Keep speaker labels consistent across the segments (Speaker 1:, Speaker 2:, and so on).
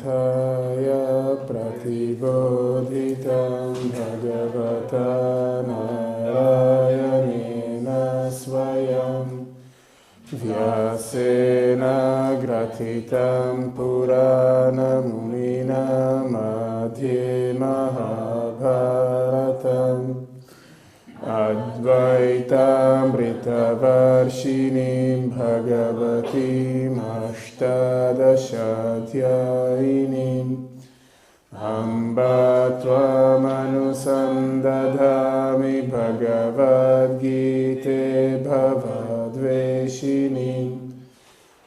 Speaker 1: Parthaya pratibodhitam bhagavata narayanena svayam vyasena gratitam purana munina madhye mahabharatam Advaitaamritavarshiniim bhagavatim ashtadashatyayiniim Amba tvamanusandadhami Bhagavad Gite bhavadveshiniim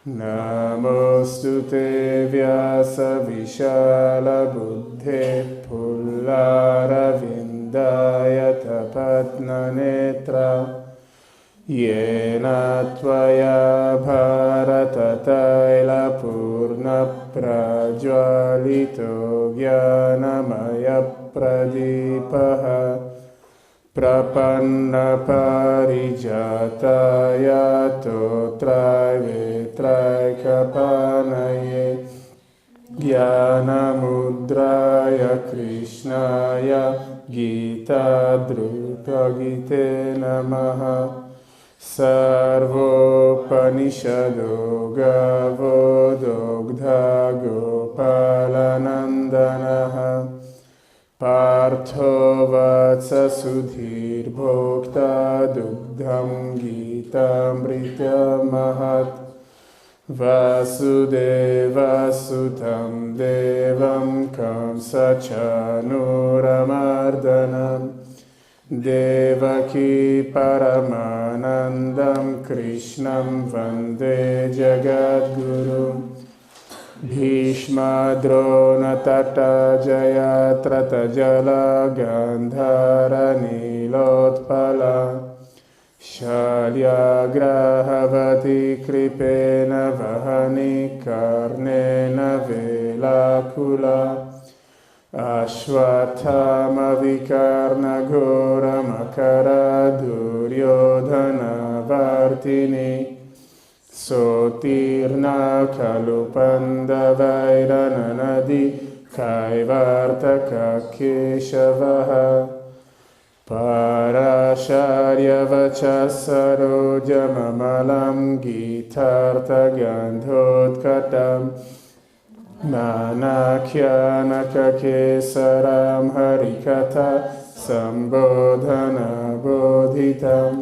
Speaker 1: Namostute vyasa vishala buddhe pullaravindayatapatnanetra Yena tvaya bharatataila purna prajvalito jnanamaya pradipaha Prapanna parijataya totrai vetrai kapanaye Jnanamudraya krishnaya gita drupagite namaha Sarvopanishado gavodogdha gopalanandanaha Partho vatsa sudhir bhokta dugdham gitamrita mahat Vasudeva sutam devam kamsa chanuramardanam Devaki paramanandam krishnam vande jagadguru Bhishma Drona Tata Jayatrata Jala Gandhara Nilotpala Shalyagrahavati Kripena Vahani Karnena Velakula Ashwathama Vikarna Ghora Makara Duryodhana Vartini Sotirna Kalupanda Vairananadi Kaivartaka Keshavaha Parasharya Vachasaroja Mamalam Gitartha Gandhodkatam Nanakyanaka Kesaram Harikatha Sambodhana Bodhitam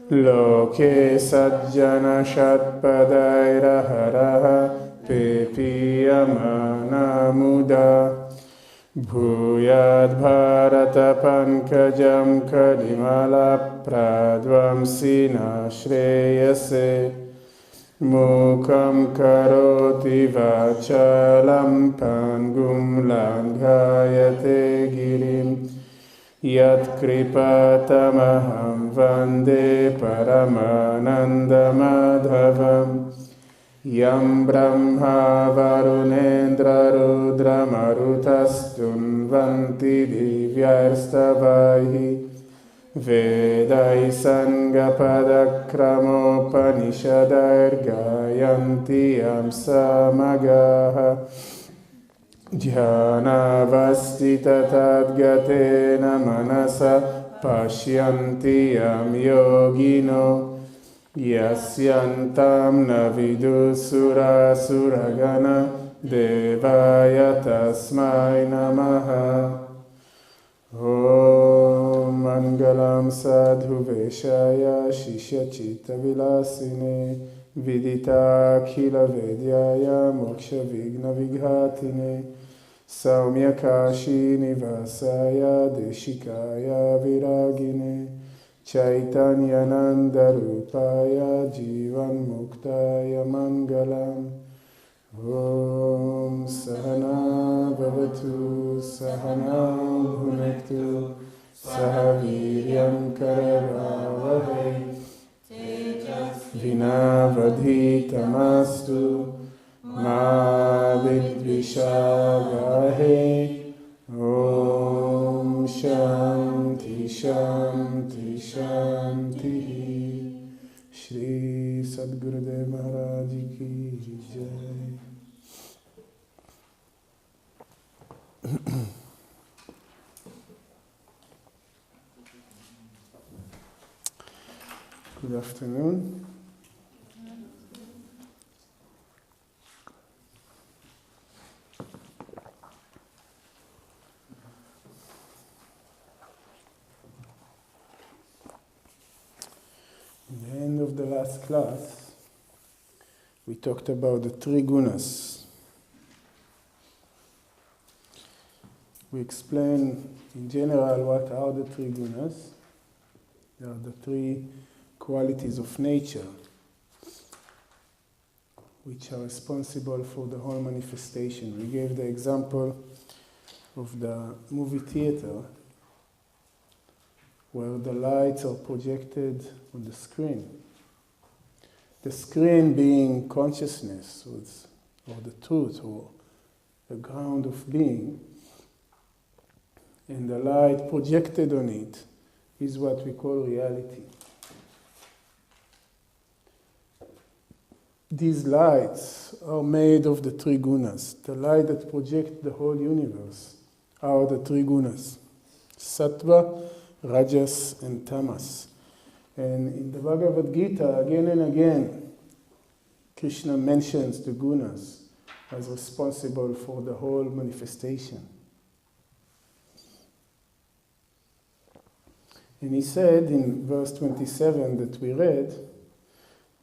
Speaker 1: Loke sajjana shatpadaira haraha pepiyamana muda Bhuyad bharata pankajam kadimala pradvamsina shreyase Mukam karoti vachalam pangum langhayate girim Yat kripatamaham vande paramananda madhavam Yam brahma varunendra rudra marutastun vanti divyarstavaihi Vedai sangapadakramopanishadair gayanti yam samagaha Jnanavastita tadgatena manasa pashyanti yam yogino Yasyantam navidusura suragana devaya tasmai namaha Om Mangalam Sadhu Veshaya Shishya Chitta Vilasine Vidita Khila Vedyaya Moksha Vigna Vighatine Saumya Kashi Nivasaya Deshikaya Viragine Chaitanya Nanda Rupaya Jivan Muktaya Mangalam Om Sahana Bhavatu Sahana Bhunektu Sahaviryam Karavavahe vidvishagahe. Om Shanti Shanti Shanti. Shri Sadgurudev Maharaj Ki Jai. Good afternoon. In the end of the last class, we talked about the three gunas. We explained in general what are the three gunas. They are the three qualities of nature which are responsible for the whole manifestation. We gave the example of the movie theater where the lights are projected on the screen. The screen being consciousness or the truth or the ground of being, and the light projected on it is what we call reality. These lights are made of the three gunas. The light that projects the whole universe are the three gunas: sattva, rajas, and tamas. And in the Bhagavad Gita, again and again, Krishna mentions the gunas as responsible for the whole manifestation. And he said in verse 27 that we read,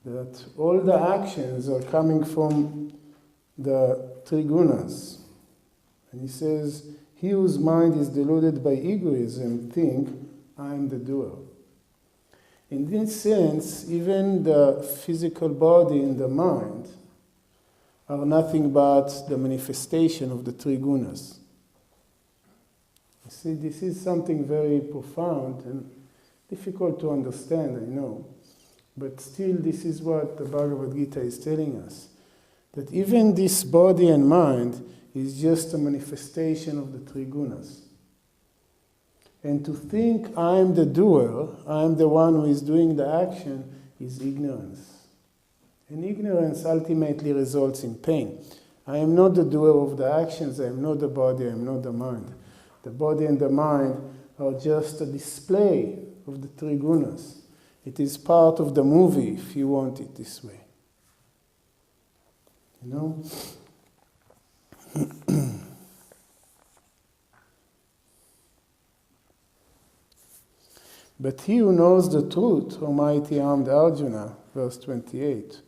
Speaker 1: that all the actions are coming from the three gunas. And he says, he whose mind is deluded by egoism think, I am the doer. In this sense, even the physical body and the mind are nothing but the manifestation of the three gunas. You see, this is something very profound and difficult to understand, I know. But still, this is what the Bhagavad Gita is telling us. That even this body and mind is just a manifestation of the three gunas. And to think I am the doer, I am the one who is doing the action, is ignorance. And ignorance ultimately results in pain. I am not the doer of the actions, I am not the body, I am not the mind. The body and the mind are just a display of the three gunas. It is part of the movie, if you want it this way. You know? But he who knows the truth, O mighty armed Arjuna, verse 28,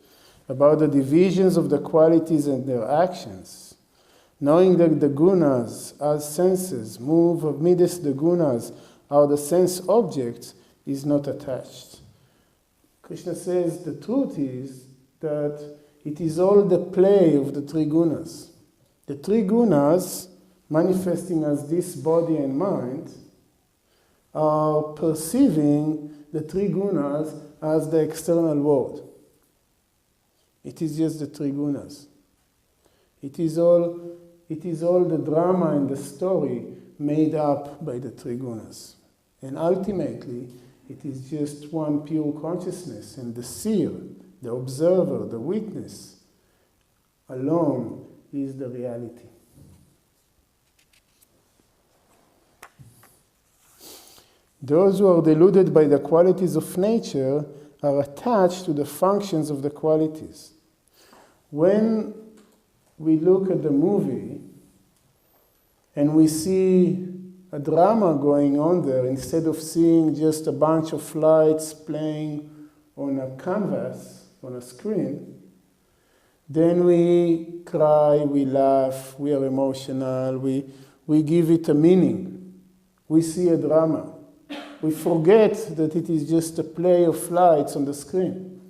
Speaker 1: about the divisions of the qualities and their actions, knowing that the gunas, as senses, move amidst the gunas, are the sense objects, is not attached. Krishna says the truth is that it is all the play of the three gunas. The three gunas, manifesting as this body and mind, are perceiving the three gunas as the external world. It is just the three gunas. It is all the drama and the story made up by the three gunas. And ultimately, it is just one pure consciousness, and the seer, the observer, the witness, alone is the reality. Those who are deluded by the qualities of nature are attached to the functions of the qualities. When we look at the movie and we see a drama going on there, instead of seeing just a bunch of lights playing on a canvas, on a screen, then we cry, we laugh, we are emotional, we give it a meaning. We see a drama. We forget that it is just a play of lights on the screen.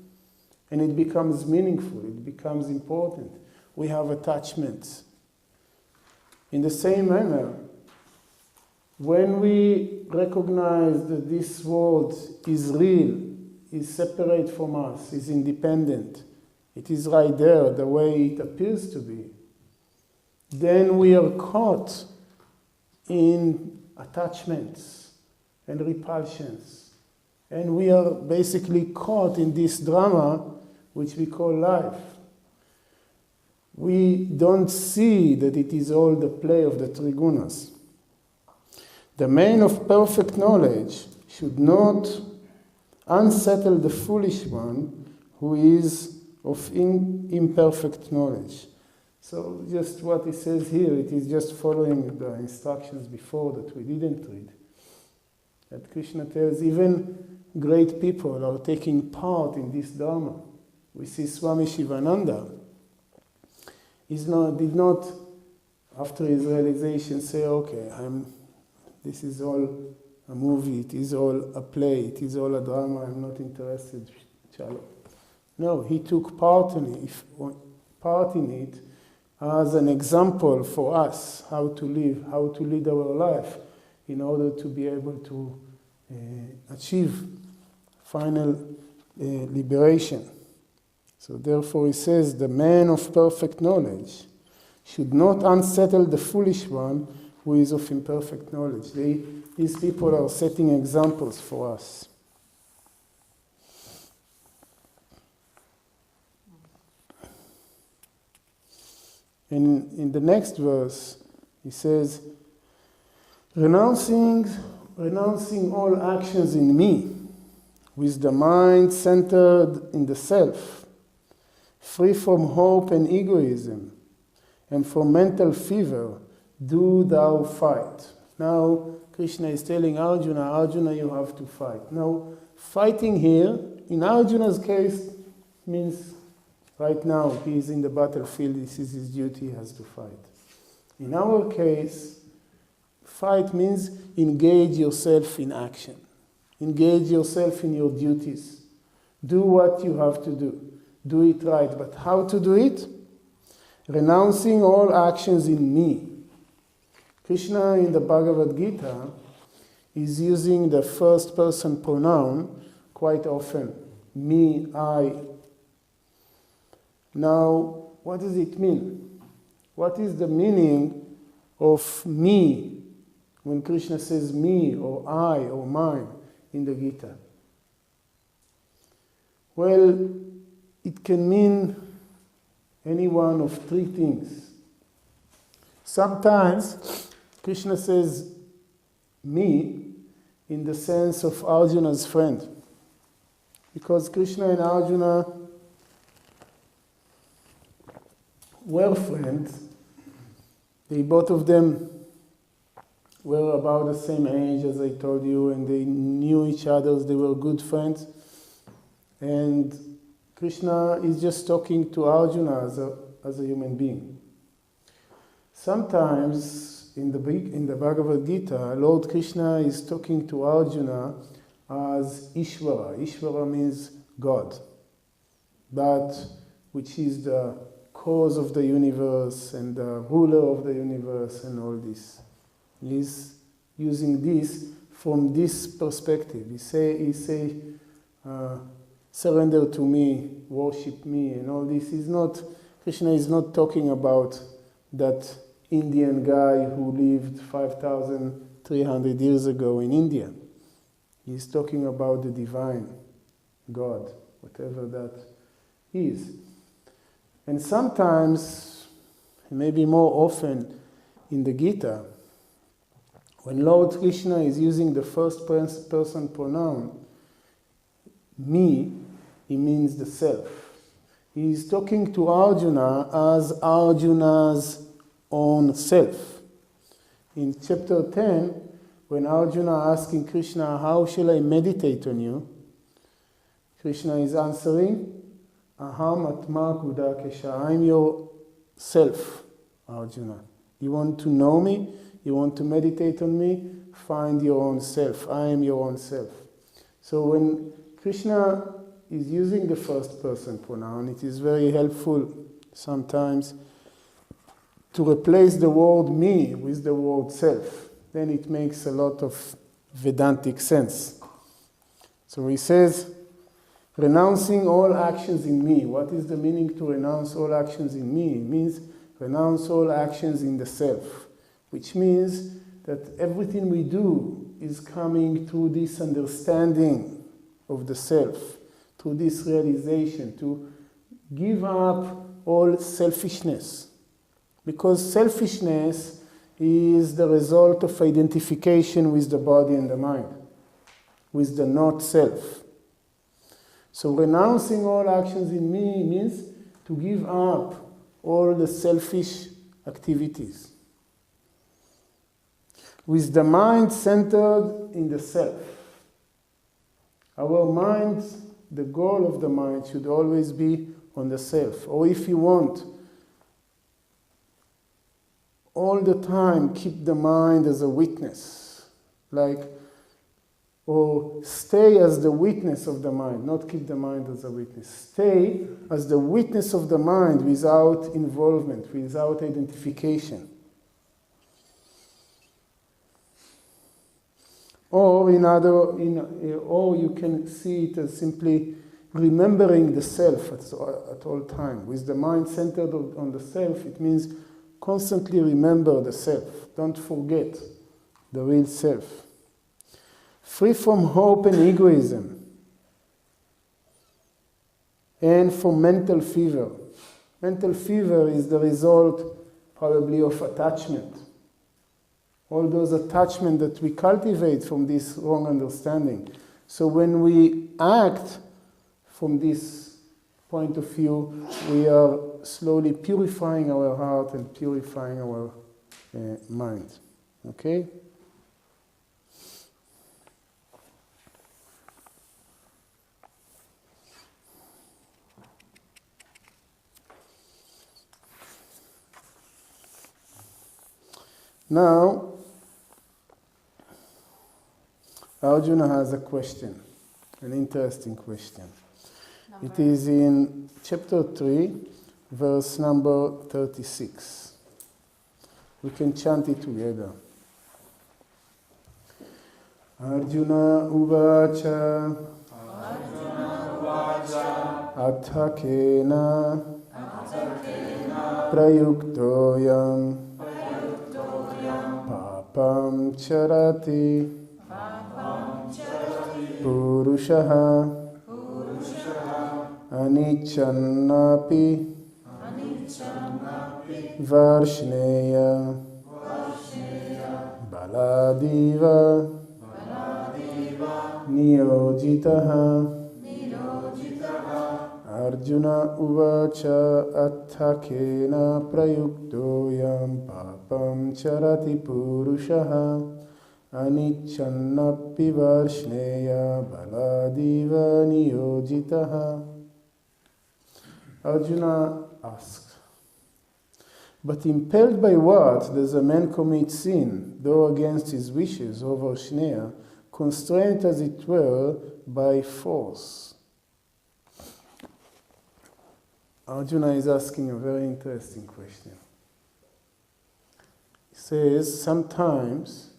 Speaker 1: And it becomes meaningful, it becomes important. We have attachments. In the same manner, when we recognize that this world is real, is separate from us, is independent, it is right there the way it appears to be, then we are caught in attachments and repulsions. And we are basically caught in this drama which we call life. We don't see that it is all the play of the three gunas. The man of perfect knowledge should not unsettle the foolish one who is of imperfect knowledge. So just what he says here, it is just following the instructions before that we didn't read. That Krishna tells even great people are taking part in this dharma. We see Swami Shivananda did not, after his realization, say, okay, this is all a movie, it is all a play, it is all a drama, I'm not interested. No, he took part in it as an example for us how to live, how to lead our life in order to be able to achieve final liberation. So therefore he says, the man of perfect knowledge should not unsettle the foolish one who is of imperfect knowledge. These people are setting examples for us. And in the next verse, he says, renouncing all actions in me, with the mind centered in the self, free from hope and egoism, and from mental fever, do thou fight. Now, Krishna is telling Arjuna, you have to fight. Now, fighting here, in Arjuna's case, means right now he is in the battlefield, this is his duty, he has to fight. In our case, fight means engage yourself in action. Engage yourself in your duties. Do what you have to do. Do it right. But how to do it? Renouncing all actions in me. Krishna in the Bhagavad Gita is using the first person pronoun quite often. Me, I. Now, what does it mean? What is the meaning of me when Krishna says me or I or mine in the Gita? Well, it can mean any one of three things. Sometimes Krishna says me in the sense of Arjuna's friend. Because Krishna and Arjuna were friends. They both of them were about the same age, as I told you, and they knew each other. They were good friends. And Krishna is just talking to Arjuna as a human being. Sometimes in the Bhagavad Gita, Lord Krishna is talking to Arjuna as Ishvara. Ishvara means God, but which is the cause of the universe and the ruler of the universe and all this. He's using this from this perspective. He say, surrender to me, worship me, and all this. Krishna is not talking about that Indian guy who lived 5,300 years ago in India. He's talking about the divine God, whatever that is. And sometimes, maybe more often in the Gita, when Lord Krishna is using the first person pronoun, me, he means the self. He is talking to Arjuna as Arjuna's own self. In chapter 10, when Arjuna asking Krishna, how shall I meditate on you? Krishna is answering, Aham Atma Kuda Kesha. I'm your self, Arjuna. You want to know me? You want to meditate on me? Find your own self. I am your own self. So when Krishna is using the first person pronoun, it is very helpful sometimes to replace the word me with the word self. Then it makes a lot of Vedantic sense. So he says, renouncing all actions in me. What is the meaning to renounce all actions in me? It means renounce all actions in the self, which means that everything we do is coming through this understanding of the self, through this realization, to give up all selfishness. Because selfishness is the result of identification with the body and the mind, with the not self. So renouncing all actions in me means to give up all the selfish activities. With the mind centered in the self. Our mind, the goal of the mind should always be on the self. Or if you want, all the time keep the mind as a witness. Or stay as the witness of the mind, not keep the mind as a witness. Stay as the witness of the mind without involvement, without identification. Or or you can see it as simply remembering the self at all time. With the mind centered on the self, it means constantly remember the self. Don't forget the real self. Free from hope and egoism. And from mental fever. Mental fever is the result probably of attachment. All those attachments that we cultivate from this wrong understanding. So when we act from this point of view, we are slowly purifying our heart and purifying our mind. Okay? Now, Arjuna has a question, an interesting question. It is in chapter 3, verse number 36. We can chant it together. Arjuna uvacha athakena prayuktoyam papam charati purushaha anichannapi varshneya baladiva niyojitaha. Arjuna uvacha athakena prayuktoyam papam charati purushaha anichannapi varshneya baladiva niyojitaha. Arjuna asked, but impelled by what does a man commit sin, though against his wishes, O Varshneya, constrained as it were by force? Arjuna is asking a very interesting question. He says, sometimes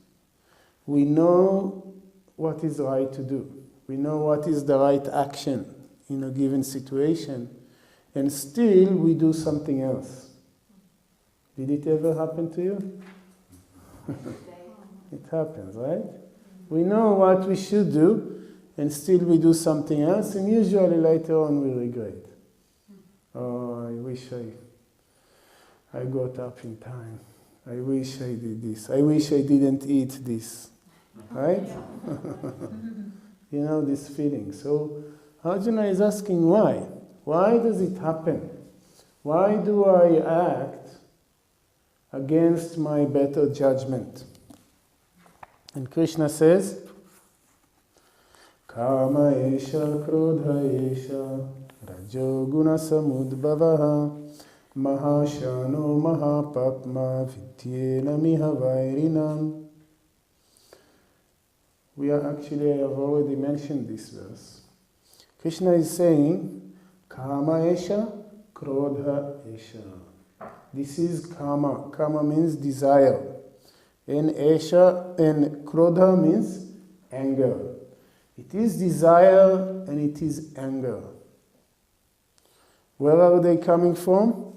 Speaker 1: we know what is right to do. We know what is the right action in a given situation, and still we do something else. Did it ever happen to you? It happens, right? We know what we should do, and still we do something else, and usually later on we regret. Oh, I wish I got up in time. I wish I did this. I wish I didn't eat this. Right? You know this feeling. So Arjuna is asking why. Why does it happen? Why do I act against my better judgment? And Krishna says, Kama esha krodha esha rajo guna samudbhavaha mahashano mahapapma vidyena miha vairinam. I have already mentioned this verse. Krishna is saying, Kama esha, krodha esha. This is kama. Kama means desire. And esha and krodha means anger. It is desire and it is anger. Where are they coming from?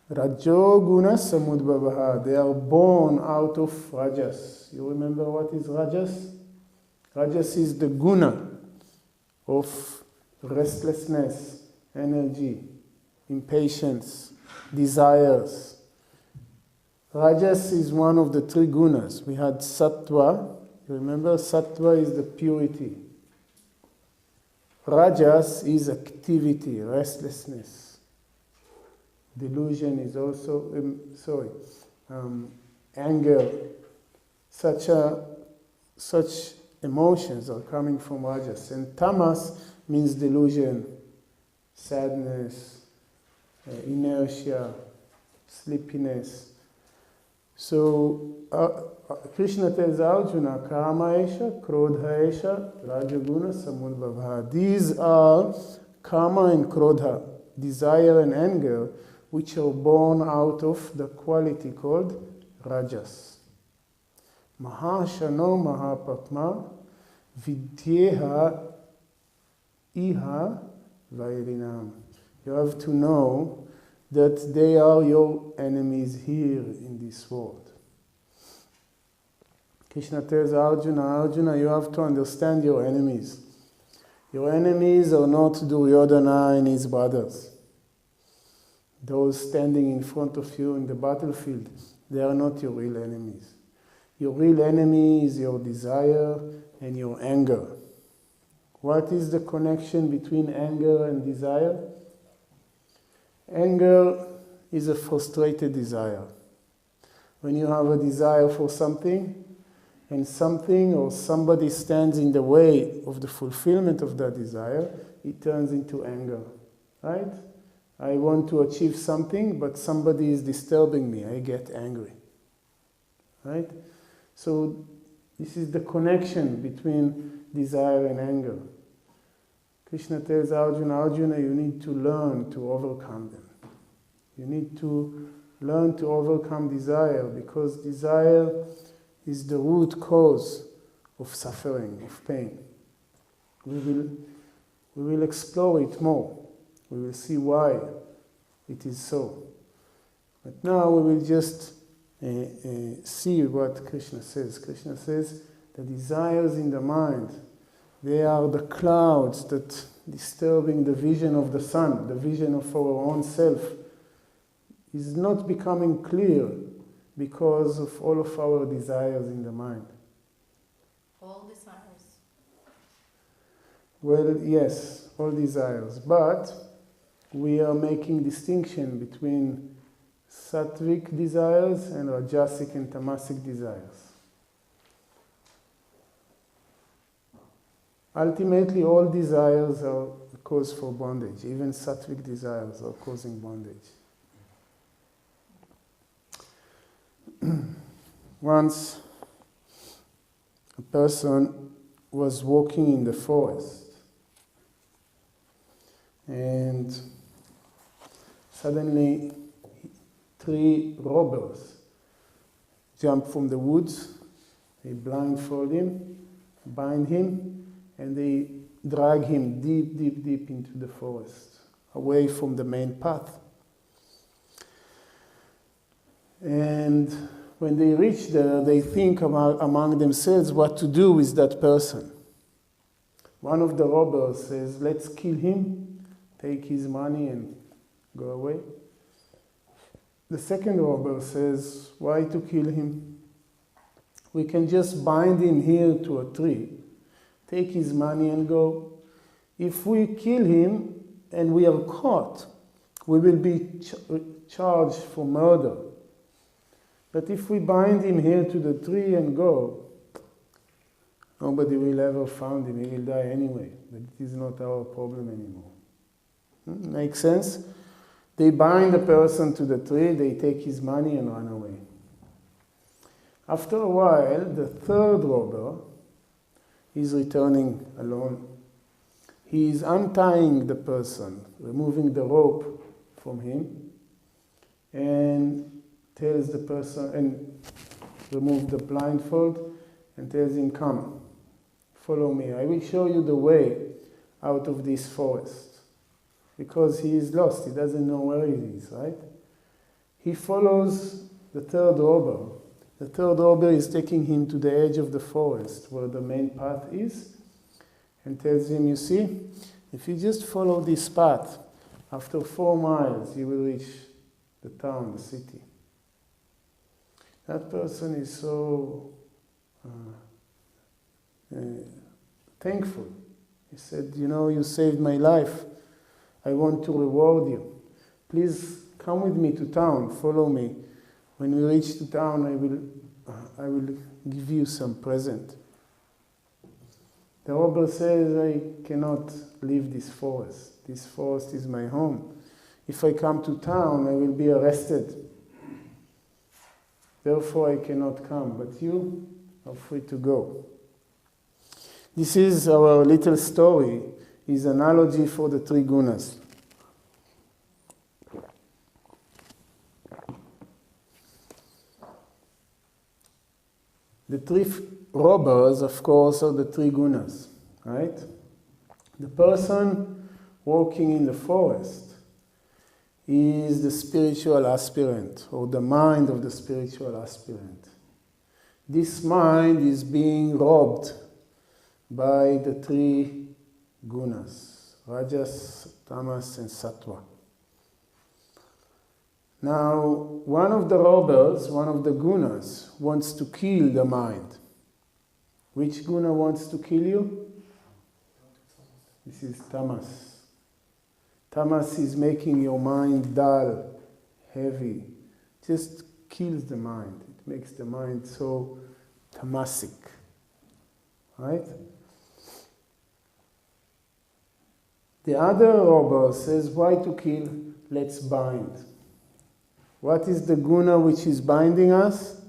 Speaker 1: Rajo guna samudbhavaha. They are born out of rajas. You remember what is rajas? Rajas is the guna of restlessness, energy, impatience, desires. Rajas is one of the three gunas. We had sattva. You remember, sattva is the purity. Rajas is activity, restlessness. Delusion is also, anger. Such emotions are coming from rajas. And tamas means delusion, sadness, inertia, sleepiness. So Krishna tells Arjuna, Kama esha, Krodha esha, Rajaguna samudbhava. These are Kama and Krodha, desire and anger, which are born out of the quality called Rajas. Mahashano Mahapatma Vidyeha Iha Vairinam. You have to know that they are your enemies here in this world. Krishna tells Arjuna, you have to understand your enemies. Your enemies are not Duryodhana and his brothers. Those standing in front of you in the battlefield, they are not your real enemies. Your real enemy is your desire and your anger. What is the connection between anger and desire? Anger is a frustrated desire. When you have a desire for something, and something or somebody stands in the way of the fulfillment of that desire, it turns into anger, right? I want to achieve something, but somebody is disturbing me. I get angry, right? So this is the connection between desire and anger. Krishna tells Arjuna, you need to learn to overcome them. You need to learn to overcome desire, because desire is the root cause of suffering, of pain. We will explore it more. We will see why it is so. But now we will just see what Krishna says. Krishna says the desires in the mind, they are the clouds that disturbing the vision of the sun, the vision of our own self, is not becoming clear because of all of our desires in the mind.
Speaker 2: All desires?
Speaker 1: Well, yes, all desires. But we are making distinction between sattvic desires and rajasic and tamasic desires. Ultimately, all desires are a cause for bondage. Even sattvic desires are causing bondage. Once, a person was walking in the forest, and suddenly 3 robbers jump from the woods. They blindfold him, bind him, and they drag him deep, deep, deep into the forest, away from the main path. And when they reach there, they think among themselves what to do with that person. One of the robbers says, let's kill him, take his money and go away. The second robber says, why to kill him? We can just bind him here to a tree, take his money and go. If we kill him and we are caught, we will be charged for murder. But if we bind him here to the tree and go, nobody will ever find him. He will die anyway. But it is not our problem anymore. Makes sense? They bind the person to the tree, they take his money and run away. After a while, the third robber is returning alone. He is untying the person, removing the rope from him, and tells the person, and remove the blindfold, and tells him, come, follow me. I will show you the way out of this forest. Because he is lost, he doesn't know where he is, right? he follows the third robber. The third robber is taking him to the edge of the forest where the main path is and tells him, you see, if you just follow this path, after 4 miles you will reach the town, the city. That person is so thankful. He said, you know, you saved my life. I want to reward you. Please come with me to town, follow me. When we reach the town, I will give you some present. The robber says, I cannot leave this forest. This forest is my home. If I come to town, I will be arrested. Therefore, I cannot come, but you are free to go. This is our little story, is analogy for the 3 gunas. The 3 robbers, of course, are the 3 gunas, right? The person walking in the forest is the spiritual aspirant, or the mind of the spiritual aspirant. This mind is being robbed by the 3 gunas, Rajas, Tamas, and Sattva. Now, one of the robbers, one of the gunas, wants to kill the mind. Which guna wants to kill you? This is Tamas. Tamas is making your mind dull, heavy. Just kills the mind. It makes the mind so tamasic. Right? The other robber says, why to kill? Let's bind. What is the guna which is binding us?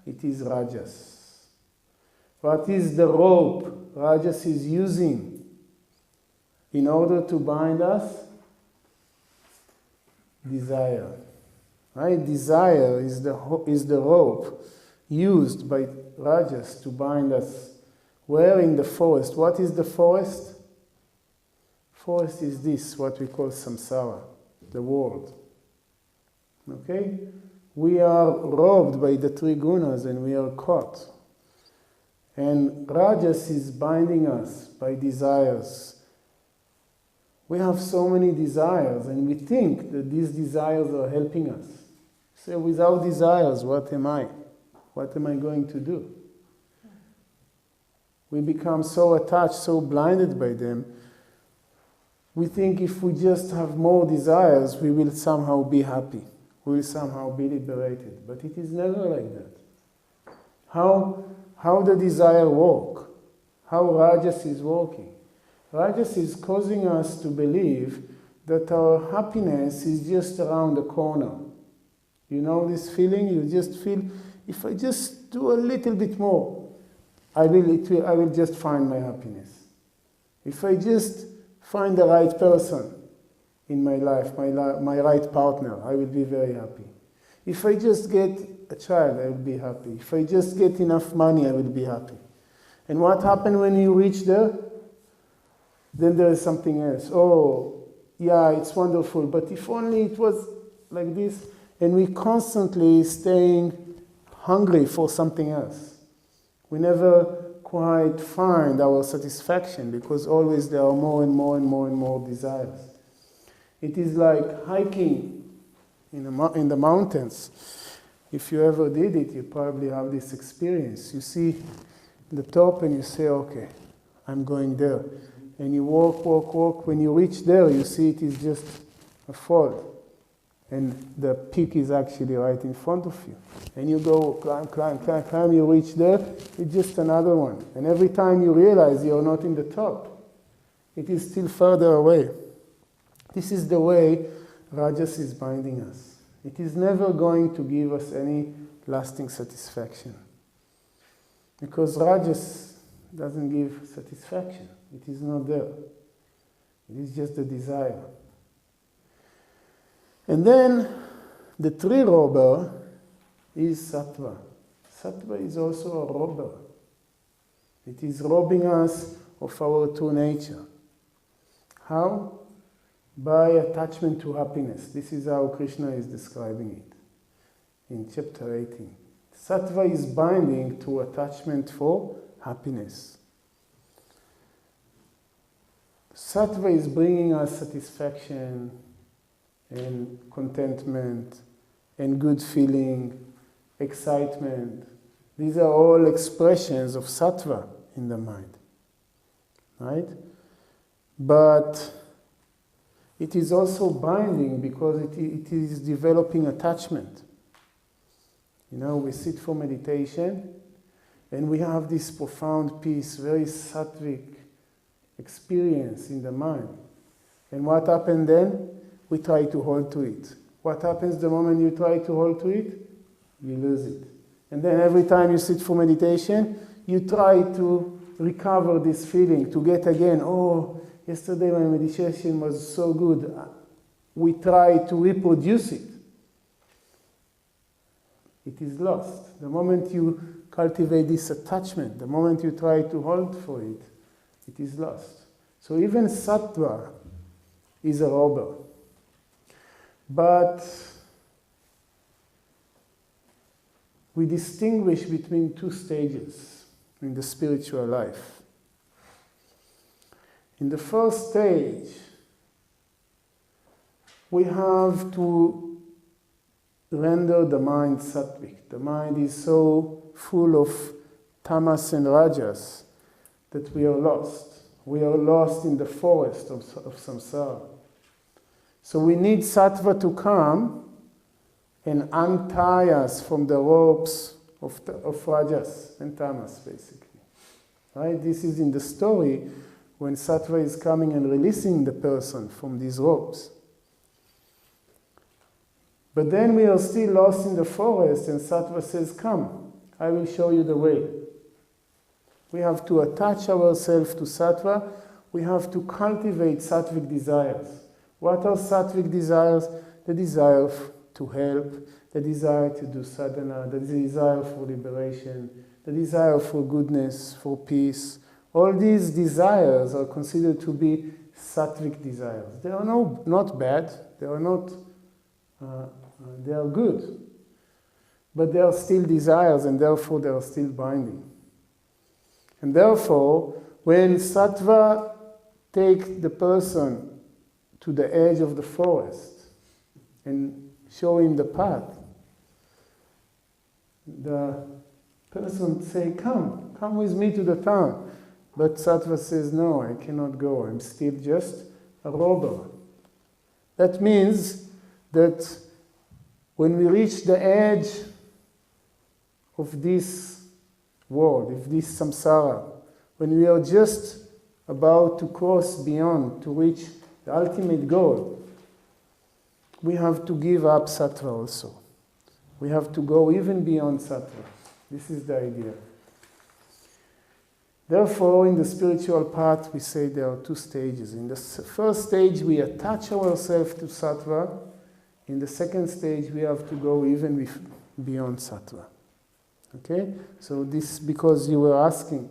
Speaker 1: It is Rajas. What is the rope Rajas is using in order to bind us? Desire. Right? Desire is the rope used by Rajas to bind us. Where in the forest? What is the forest? Forest is this, what we call samsara, the world. Okay? We are robbed by the 3 gunas and we are caught. And Rajas is binding us by desires. We have so many desires and we think that these desires are helping us. So without desires, what am I? What am I going to do? We become so attached, so blinded by them. We think if we just have more desires, we will somehow be happy. We will somehow be liberated. But it is never like that. How the desire work? How Rajas is working? Rajas is causing us to believe that our happiness is just around the corner. You know this feeling? You just feel, if I just do a little bit more, I will just find my happiness. If I just find the right person in my life, my right partner, I will be very happy. If I just get a child, I will be happy. If I just get enough money, I will be happy. And what happens when you reach there? Then there is something else. Oh, yeah, it's wonderful, but if only it was like this. And we constantly staying hungry for something else. We never quite find our satisfaction because always there are more and more and more and more desires. It is like hiking in the mountains. If you ever did it, you probably have this experience. You see the top and you say, okay, I'm going there. And you walk, walk, walk. When you reach there, you see it is just a fall. And the peak is actually right in front of you. And you go climb, climb, climb, climb, you reach there, it's just another one. And every time you realize you're not in the top, it is still further away. This is the way Rajas is binding us. It is never going to give us any lasting satisfaction. Because Rajas doesn't give satisfaction. It is not there. It is just a desire. And then the 3 robber is Sattva. Sattva is also a robber. It is robbing us of our true nature. How? by attachment to happiness. This is how Krishna is describing it in chapter 18. Sattva is binding to attachment for happiness. Sattva is bringing us satisfaction and contentment and good feeling, excitement. These are all expressions of sattva in the mind, right? But it is also binding because it is developing attachment. You know, we sit for meditation and we have this profound peace, very sattvic experience in the mind. And what happened then? We try to hold to it. What happens the moment you try to hold to it? You lose it. And then every time you sit for meditation, you try to recover this feeling, to get again, oh, yesterday my meditation was so good. We try to reproduce it. It is lost. The moment you cultivate this attachment, the moment you try to hold for it, it is lost. So even sattva is a robber. But we distinguish between two stages in the spiritual life. In the first stage, we have to render the mind sattvic. The mind is so full of tamas and rajas that we are lost. We are lost in the forest of samsara. So we need sattva to come and untie us from the ropes of rajas and tamas, basically. Right? This is in the story when sattva is coming and releasing the person from these ropes. But then we are still lost in the forest and sattva says, come, I will show you the way. We have to attach ourselves to sattva. We have to cultivate sattvic desires. What are sattvic desires? The desire to help, the desire to do sadhana, the desire for liberation, the desire for goodness, for peace. All these desires are considered to be sattvic desires. They are not bad. They are not. They are good. But they are still desires, and therefore they are still binding. And therefore, when sattva takes the person to the edge of the forest and show him the path, the person say, come with me to the town. But sattva says, no, I cannot go. I'm still just a robber. That means that when we reach the edge of this world, of this samsara, when we are just about to cross beyond, to reach the ultimate goal, we have to give up sattva also. We have to go even beyond sattva. This is the idea. Therefore, in the spiritual path, we say there are two stages. In the first stage, we attach ourselves to sattva. In the second stage, we have to go even beyond sattva. Okay? So this, because you were asking,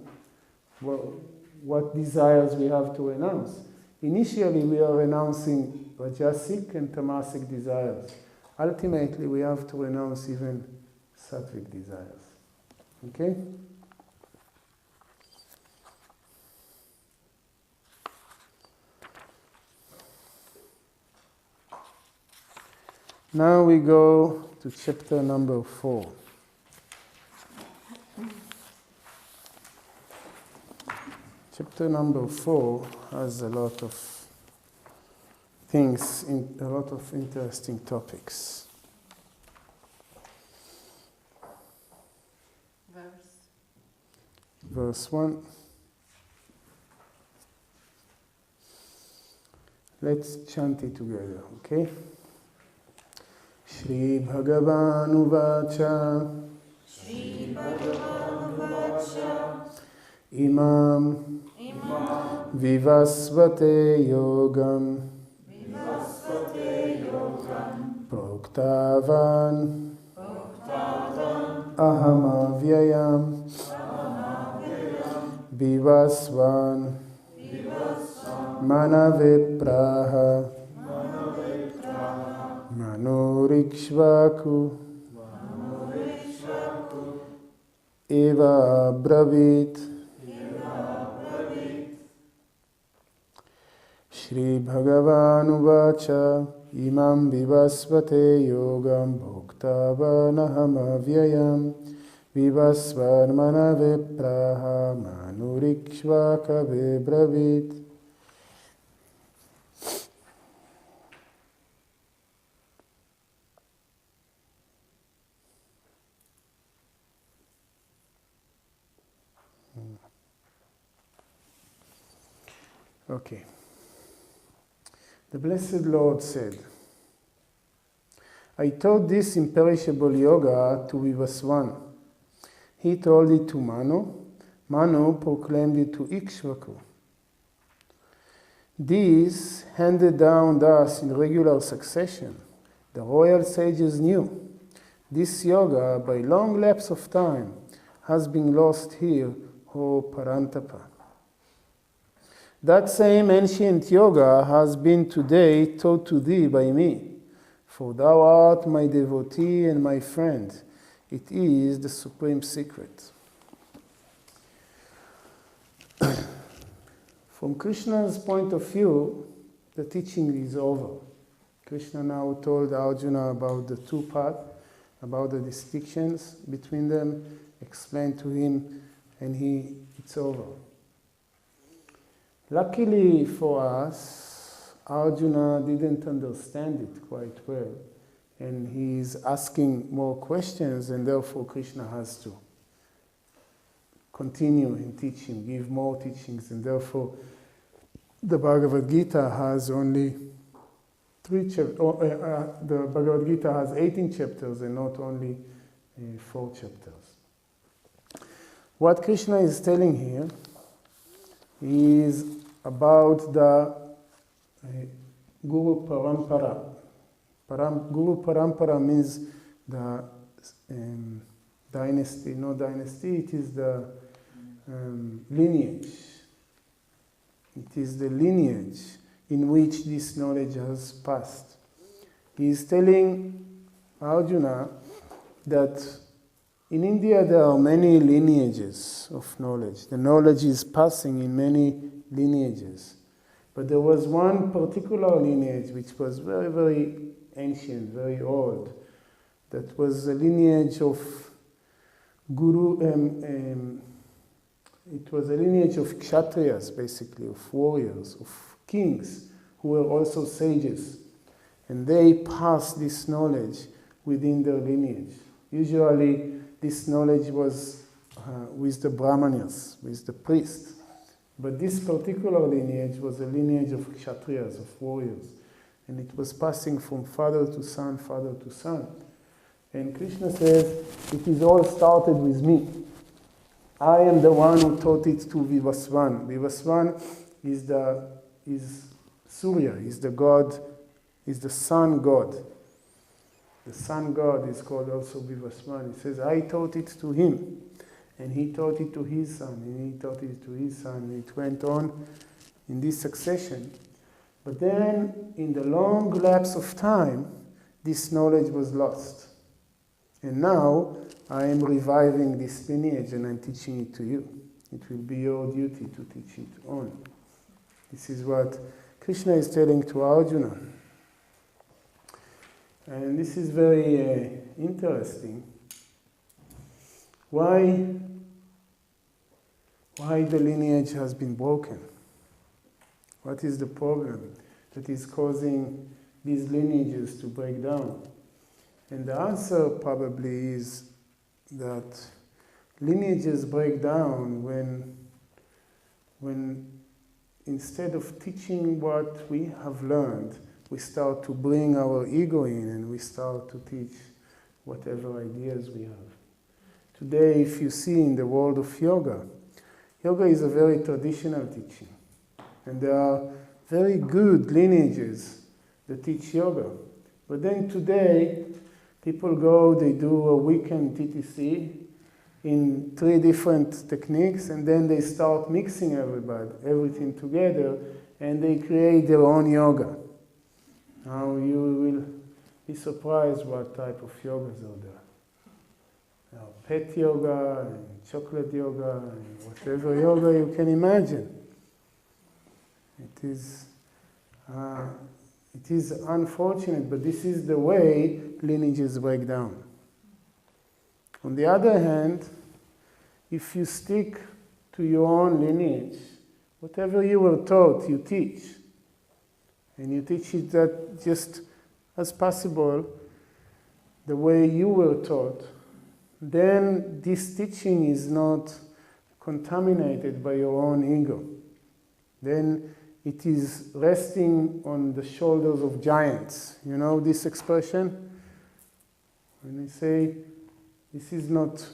Speaker 1: well, what desires we have to renounce. Initially, we are renouncing rajasic and tamasic desires. Ultimately, we have to renounce even sattvic desires. Okay? Now we go to chapter number 4. Chapter number 4 has a lot of things, a lot of interesting topics. Verse 1. Let's chant it together, okay? Shri Bhagavan Uvacha Imam Vivasvate Yogam Proktavan Ahamavyayam Vivasvan Manavipraha Manurikshvaku Eva Bravit Shri Bhagavan Uvacha Imam Vivasvate Yogam Bhoktavanaham Avyayam Vivasvarmana Vipraha Manurikshvaka Vibravit. Okay. The Blessed Lord said, I taught this imperishable yoga to Vivasvan. He told it to Manu. Manu proclaimed it to Ikshvaku. These handed down thus in regular succession. The royal sages knew. This yoga, by long lapse of time, has been lost here, O Parantapa. That same ancient yoga has been today taught to thee by me, for thou art my devotee and my friend. It is the supreme secret. From Krishna's point of view, the teaching is over. Krishna now told Arjuna about the two paths, about the distinctions between them, explained to him, and it's over. Luckily for us, Arjuna didn't understand it quite well, and he's asking more questions, and therefore Krishna has to continue in teaching, give more teachings, and therefore the Bhagavad Gita has only 3 chapters. The Bhagavad Gita has 18 chapters and not only 4 chapters. What Krishna is telling here is about the Guru Parampara. Guru Parampara means the dynasty, no dynasty, it is the lineage. It is the lineage in which this knowledge has passed. He is telling Arjuna that in India there are many lineages of knowledge. The knowledge is passing in many lineages. But there was one particular lineage which was very, very ancient, very old. That was a lineage of it was a lineage of kshatriyas, basically, of warriors, of kings, who were also sages. And they passed this knowledge within their lineage. Usually, this knowledge was with the brahmanas, with the priests. But this particular lineage was a lineage of kshatriyas, of warriors. And it was passing from father to son, father to son. And Krishna says, it is all started with me. I am the one who taught it to Vivasvan. Vivasvan is Surya, is the god, is the sun god. The sun god is called also Vivasvan. He says, I taught it to him. And he taught it to his son, and he taught it to his son. And it went on in this succession. But then, in the long lapse of time, this knowledge was lost. And now, I am reviving this lineage and I'm teaching it to you. It will be your duty to teach it on. This is what Krishna is telling to Arjuna. And this is very interesting. Why the lineage has been broken? What is the problem that is causing these lineages to break down? And the answer probably is that lineages break down when instead of teaching what we have learned, we start to bring our ego in and we start to teach whatever ideas we have. Today, if you see in the world of yoga, yoga is a very traditional teaching. And there are very good lineages that teach yoga. But then today, people go, they do a weekend TTC in 3 different techniques, and then they start mixing everything together, and they create their own yoga. Now you be surprised what type of yogas are there. Pet yoga and chocolate yoga and whatever yoga you can imagine. It is unfortunate, but this is the way lineages break down. On the other hand, if you stick to your own lineage, whatever you were taught, you teach. And you teach it that just as possible, the way you were taught, then this teaching is not contaminated by your own ego. Then it is resting on the shoulders of giants. You know this expression? When they say, this is not,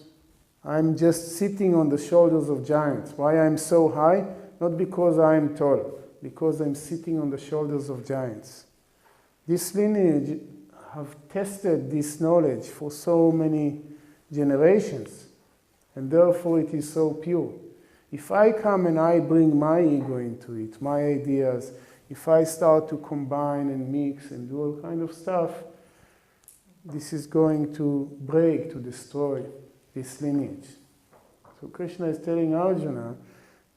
Speaker 1: I'm just sitting on the shoulders of giants. Why I'm so high? Not because I'm tall, because I'm sitting on the shoulders of giants. This lineage have tested this knowledge for so many generations, and therefore it is so pure. If I come and I bring my ego into it, my ideas, if I start to combine and mix and do all kind of stuff, this is going to break, to destroy this lineage. So Krishna is telling Arjuna,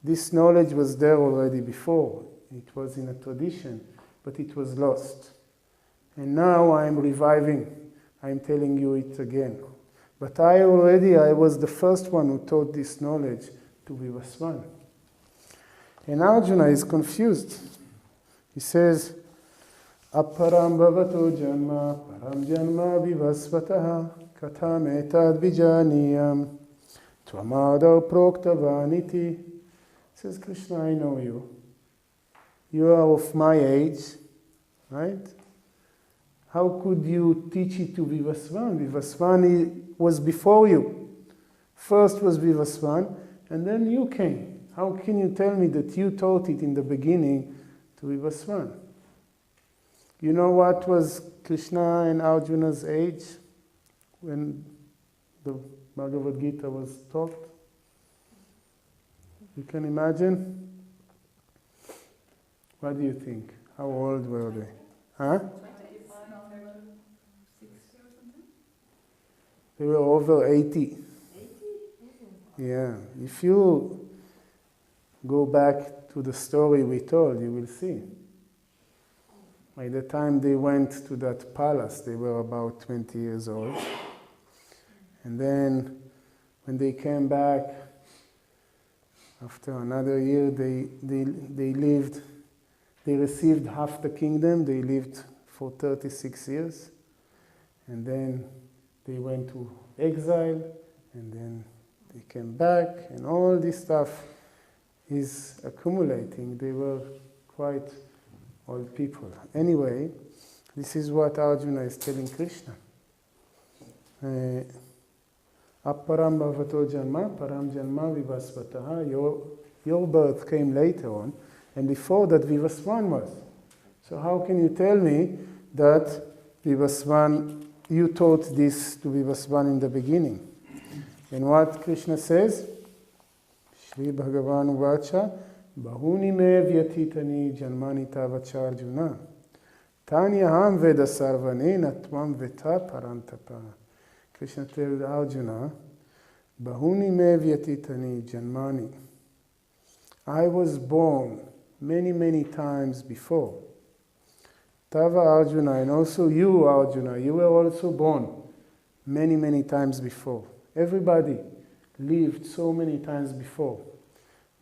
Speaker 1: this knowledge was there already before. It was in a tradition, but it was lost. And now I'm reviving. I'm telling you it again. But I was the first one who taught this knowledge to Vivasvan. And Arjuna is confused. He says, Aparam bhavato janma, param janma vivasvataha, katham etad vijaniyam, tvamadar proktavaniti. Says Krishna, I know you. You are of my age, right? How could you teach it to Vivasvan? Vivasvan was before you. First was Vivasvan, and then you came. How can you tell me that you taught it in the beginning to Vivasvan? You know what was Krishna and Arjuna's age when the Bhagavad Gita was taught? You can imagine? What do you think? How old were they? Huh? They were over 80. Yeah. If you go back to the story we told, you will see. By the time they went to that palace, they were about 20 years old. And then when they came back, after another year, they received half the kingdom. They lived for 36 years. And then they went to exile, and then they came back, and all this stuff is accumulating. They were quite old people. Anyway, this is what Arjuna is telling Krishna. Aparam bhavato janma, param janma vivasvataha. Your birth came later on, and before that Vivasvan was. So how can you tell me that Vivasvan, you taught this to Vivasvan in the beginning? And what Krishna says? Shri Bhagavan Uvacha, Bahuni me vyatitani janmani tavacha Arjuna. Tanyaham veda sarvane natvam veta parantapa. Krishna tells Arjuna, Bahuni me vyatitani janmani. I was born many, many times before. Tava Arjuna, and also you, Arjuna, you were also born many, many times before. Everybody lived so many times before.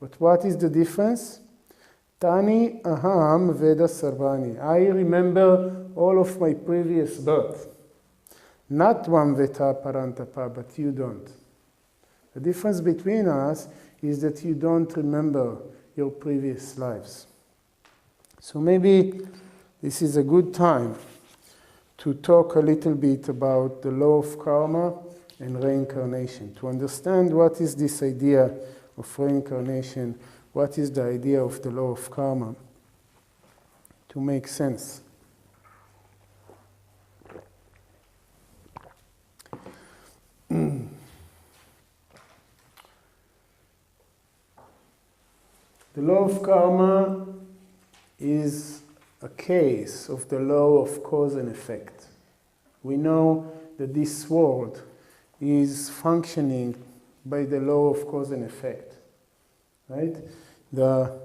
Speaker 1: But what is the difference? Tani aham veda sarvani. I remember all of my previous birth. Not one veta parantapa, but you don't. The difference between us is that you don't remember your previous lives. So maybe this is a good time to talk a little bit about the law of karma and reincarnation, to understand what is this idea of reincarnation, what is the idea of the law of karma, to make sense. The law of karma is a case of the law of cause and effect. We know that this world is functioning by the law of cause and effect, right? The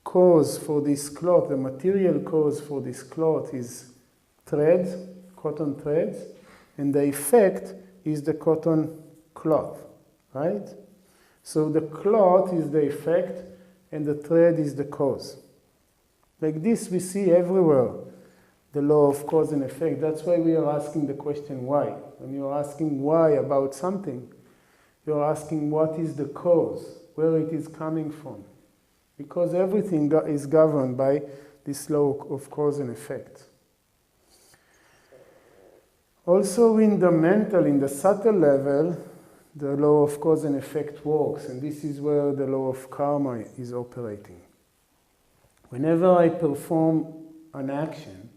Speaker 1: cause for this cloth, the material cause for this cloth is threads, cotton threads, and the effect is the cotton cloth, right? So the cloth is the effect and the thread is the cause. Like this we see everywhere, the law of cause and effect. That's why we are asking the question why. When you're asking why about something, you're asking what is the cause, where it is coming from. Because everything is governed by this law of cause and effect. Also in the mental, in the subtle level, the law of cause and effect works, and this is where the law of karma is operating. Whenever I perform an action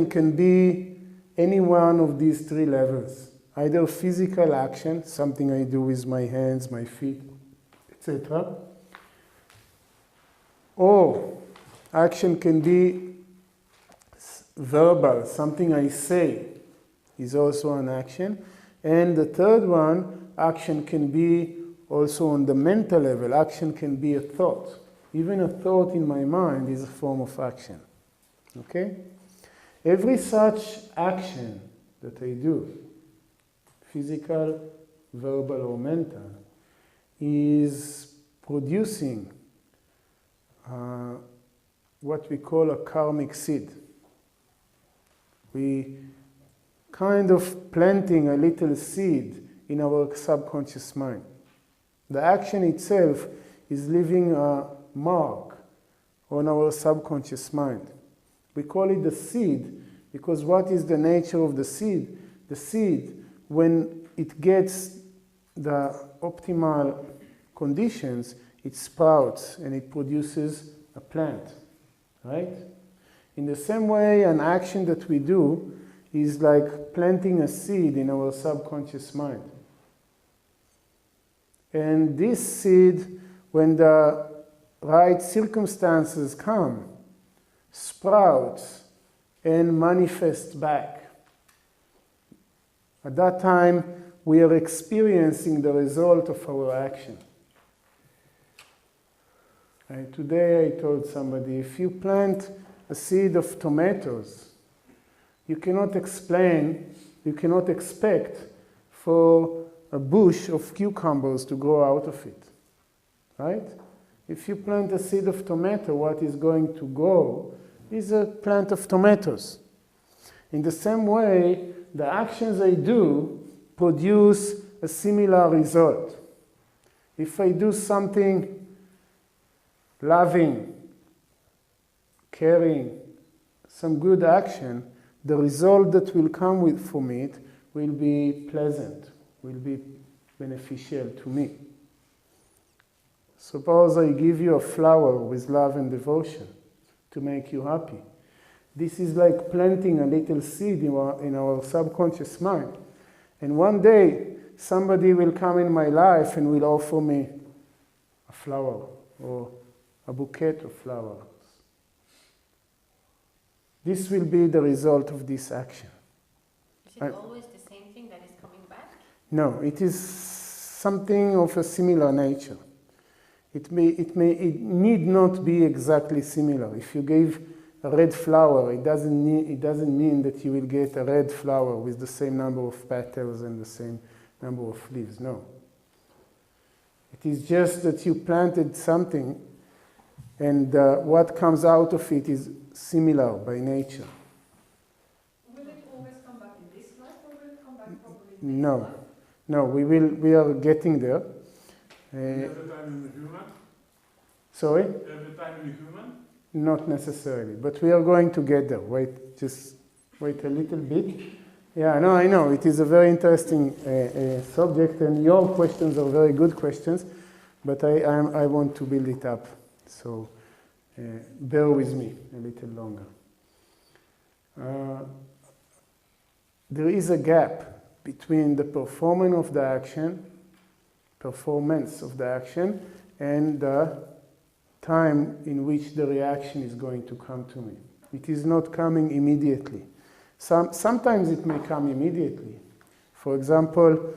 Speaker 1: can be any one of these three levels. Either physical action, something I do with my hands, my feet, etc. Or action can be verbal, something I say is also an action. And the third one, action can be also on the mental level. Action can be a thought. Even a thought in my mind is a form of action. Okay? Every such action that I do, physical, verbal, or mental, is producing what we call a karmic seed. We kind of planting a little seed in our subconscious mind. The action itself is leaving a mark on our subconscious mind. We call it the seed because what is the nature of the seed? The seed, when it gets the optimal conditions, it sprouts and it produces a plant, right? In the same way, an action that we do is like planting a seed in our subconscious mind. And this seed, when the right circumstances come, sprouts and manifests back. At that time, we are experiencing the result of our action. Today I told somebody, if you plant a seed of tomatoes, you cannot expect for a bush of cucumbers to grow out of it, right? If you plant a seed of tomato, what is going to grow is a plant of tomatoes. In the same way, the actions I do produce a similar result. If I do something loving, caring, some good action, the result that will come from it will be pleasant, will be beneficial to me. Suppose I give you a flower with love and devotion to make you happy. This is like planting a little seed in our subconscious mind. And one day, somebody will come in my life and will offer me a flower or a bouquet of flowers. This will be the result of this action.
Speaker 2: Is it always the same thing that is coming back?
Speaker 1: No, it is something of a similar nature. It need not be exactly similar. If you gave a red flower, it doesn't mean that you will get a red flower with the same number of petals and the same number of leaves. No. It is just that you planted something and what comes out of it is similar by nature.
Speaker 3: Will it always come back in this life or will it come back probably in
Speaker 1: No. No, we are getting there.
Speaker 4: Every time in the human?
Speaker 1: Sorry?
Speaker 4: Every time in the human?
Speaker 1: Not necessarily, but we are going to get there. Just wait a little bit. Yeah, no, I know. It is a very interesting subject, and your questions are very good questions, but I want to build it up. So bear with me a little longer. There is a gap between the performance of the action, and the time in which the reaction is going to come to me. It is not coming immediately. Sometimes it may come immediately. For example,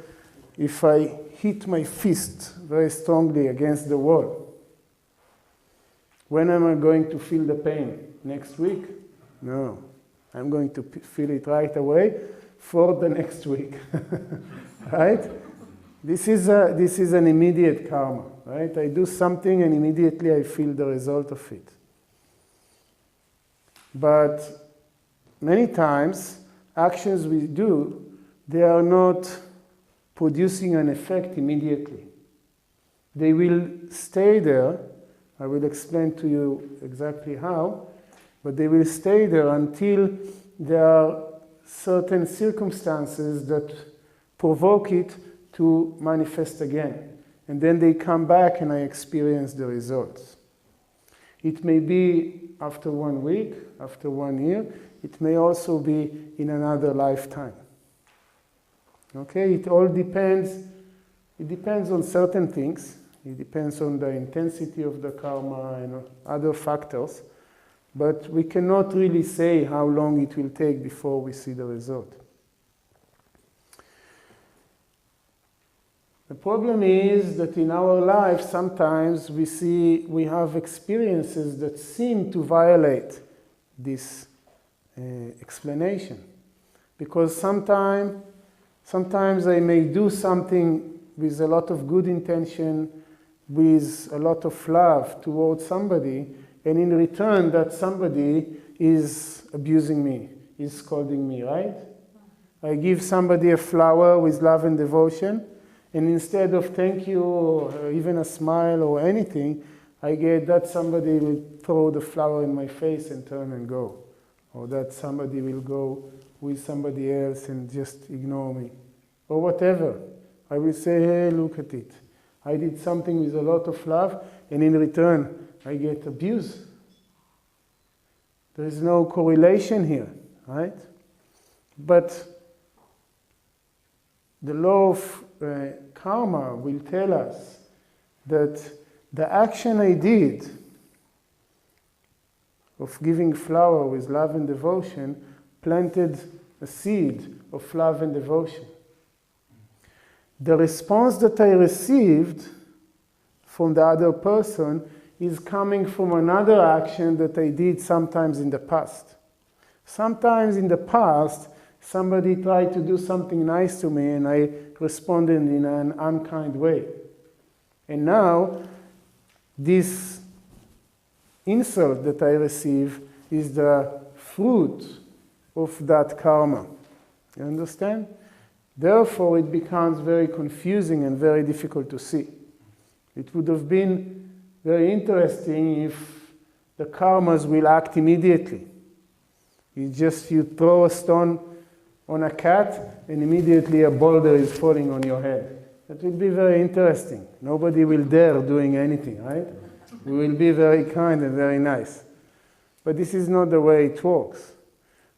Speaker 1: if I hit my fist very strongly against the wall, when am I going to feel the pain? Next week? No. I'm going to feel it right away for the next week. Right? This is an immediate karma. Right? I do something and immediately I feel the result of it. But many times, actions we do, they are not producing an effect immediately. They will stay there. I will explain to you exactly how, but they will stay there until there are certain circumstances that provoke it to manifest again. And then they come back and I experience the results. It may be after 1 week, after 1 year. It may also be in another lifetime. Okay, it all depends. It depends on certain things. It depends on the intensity of the karma and other factors. But we cannot really say how long it will take before we see the result. The problem is that in our life, sometimes we have experiences that seem to violate this explanation. Because sometimes I may do something with a lot of good intention, with a lot of love towards somebody, and in return that somebody is abusing me, is scolding me, right? I give somebody a flower with love and devotion, and instead of thank you or even a smile or anything, I get that somebody will throw the flower in my face and turn and go. Or that somebody will go with somebody else and just ignore me. Or whatever. I will say, hey, look at it. I did something with a lot of love, and in return, I get abuse. There is no correlation here, right? But the law of karma will tell us that the action I did of giving flower with love and devotion planted a seed of love and devotion. The response that I received from the other person is coming from another action that I did sometimes in the past. Sometimes in the past, somebody tried to do something nice to me and I responded in an unkind way. And now, this insult that I receive is the fruit of that karma. You understand? Therefore, it becomes very confusing and very difficult to see. It would have been very interesting if the karmas will act immediately. You throw a stone on a cat and immediately a boulder is falling on your head. That will be very interesting. Nobody will dare doing anything, right? We will be very kind and very nice. But this is not the way it works.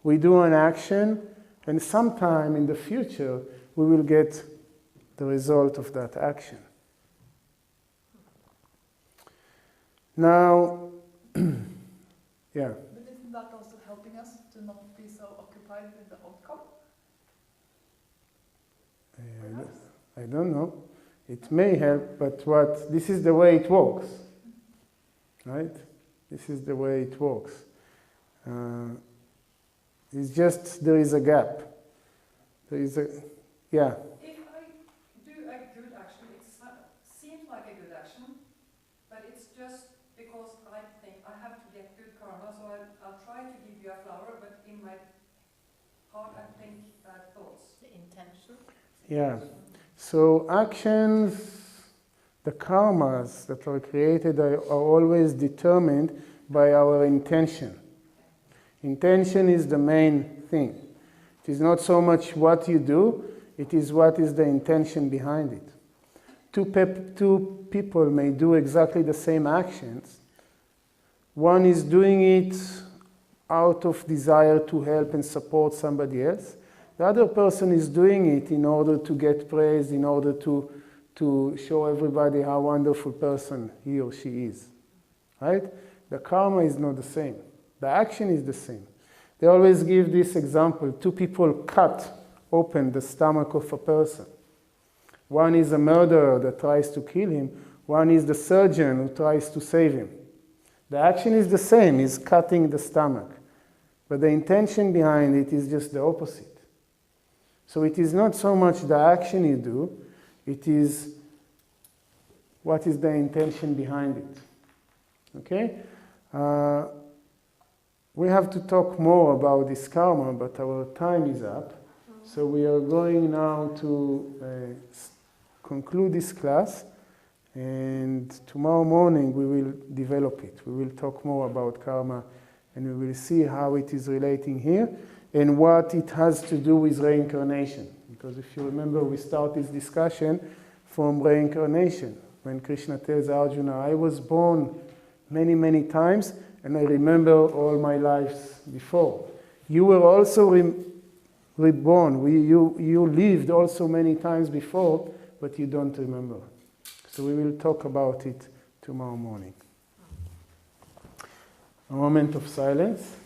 Speaker 1: We do an action, and sometime in the future, we will get the result of that action. Now, yeah.
Speaker 3: But isn't that also helping us to not be so occupied with the outcome?
Speaker 1: I don't know. It may help, but this is the way it works. Right? This is the way it works. It's just there is a gap. There is a, yeah.
Speaker 3: If I do a good action, it seems like a good action, but it's just because I think I have to get good karma, so I'll try to give you a flower, but in my heart I think bad thoughts.
Speaker 2: The intention.
Speaker 1: Yeah. So actions, the karmas that are created are always determined by our intention. Intention is the main thing. It is not so much what you do, it is what is the intention behind it. Two people may do exactly the same actions. One is doing it out of desire to help and support somebody else. The other person is doing it in order to get praise, in order to show everybody how wonderful person he or she is. Right? The karma is not the same. The action is the same. They always give this example. Two people cut open the stomach of a person. One is a murderer that tries to kill him. One is the surgeon who tries to save him. The action is the same, is cutting the stomach. But the intention behind it is just the opposite. So it is not so much the action you do, it is what is the intention behind it. Okay? We have to talk more about this karma, but our time is up. So we are going now to conclude this class, and tomorrow morning we will develop it. We will talk more about karma, and we will see how it is relating here and what it has to do with reincarnation. Because if you remember, we start this discussion from reincarnation. When Krishna tells Arjuna, I was born many, many times, and I remember all my lives before. You were also reborn. You lived also many times before, but you don't remember. So we will talk about it tomorrow morning. A moment of silence.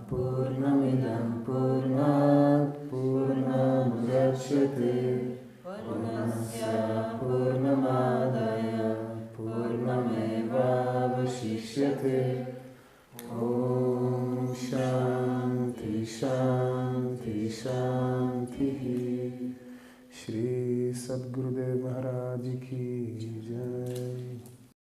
Speaker 1: Purnamidam Purnat Purnamudachyate Purnasya Purnamadaya Purnameva Vashishyate Om Shanti Shanti